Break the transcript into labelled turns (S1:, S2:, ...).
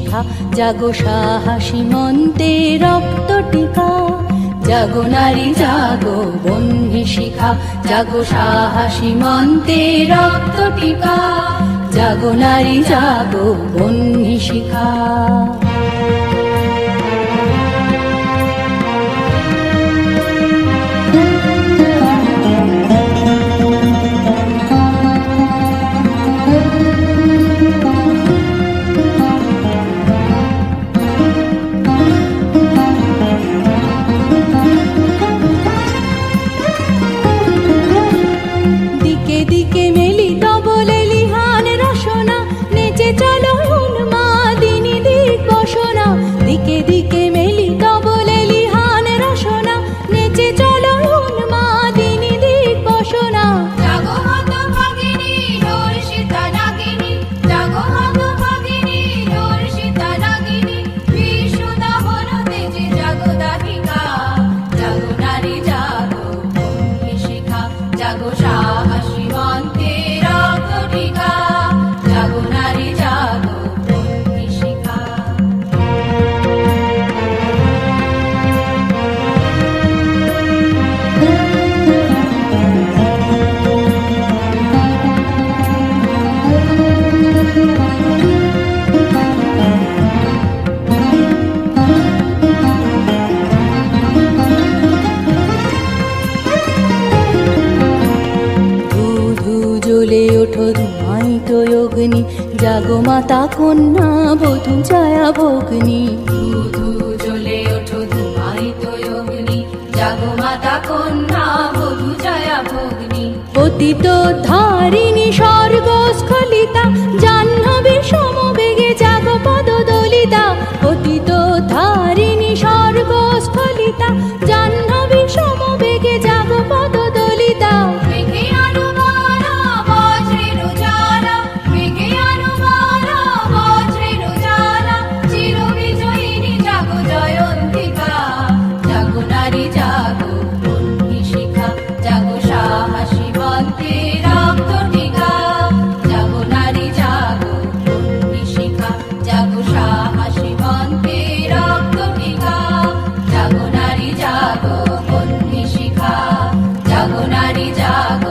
S1: শিখা, জাগো সাহসী মন্তে রক্ত টিকা। জাগো নারী জাগো বহ্নি শিখা, জাগো সাহসী মন্তে রক্ত টিকা। জাগো নারী জাগো বহ্নি শিখা। দিকে দিকে মেলিত বলে লিহান রসনা, নেচে চলো উন্মাদিনী দিক বসনা। দিকে দিকে মেলিত বলে লিহান রসনা, নেচে চলো উন্মাদিনী দিক বসনা।
S2: জাগো হতভাগিনী ধর্ষিতা নাগিনী, জাগো হতভাগিনী ধর্ষিতা নাগিনী। বিষ্ণু দহন তেজে জাগো দাহিকা, জাগো নারী জাগো বহ্নি শিখা। জাগো সাহসী মন্তে রক্ত টিকা, জাগো নারী জাগো বহ্নি শিখা।
S1: ধূ ধূ জ্বলে ওঠো ধুমায়িত অগ্নি, জাগো মাতা কন্যা বধূ ছায়া ভগ্নি।
S2: ধূ ধূ জ্বলে ওঠো ধুমায়িত অগ্নি, জাগো মাতা কন্যা বধূ ছায়া ভগ্নি।
S1: পতিত ধারিণী স্বর্গস্খলিতা, জাহ্নবী সমবেগে জাগো পদদলিতা। পতিত ধারিণী স্বর্গস্খলিতা, জাহ্নবী সমবেগে জাগো পদদলিতা।
S2: মেঘে আনুমানা বজ্রের জ্বালা, মেঘে আনুমানা বজ্রের জ্বালা। চিরবিজয়িনী জাগো জয়ন্তিকা, জাগো নারী জাগো বহ্নি শিখা। জাগো সাহসী মন্তে রক্ত টিকা, জাগো নারী জাগো বহ্নি শিখা। জাগো সাহসী মন্তে রক্ত টিকা, জাগো নারী জাগো বহ্নি শিখা। জাগো নারী জাগো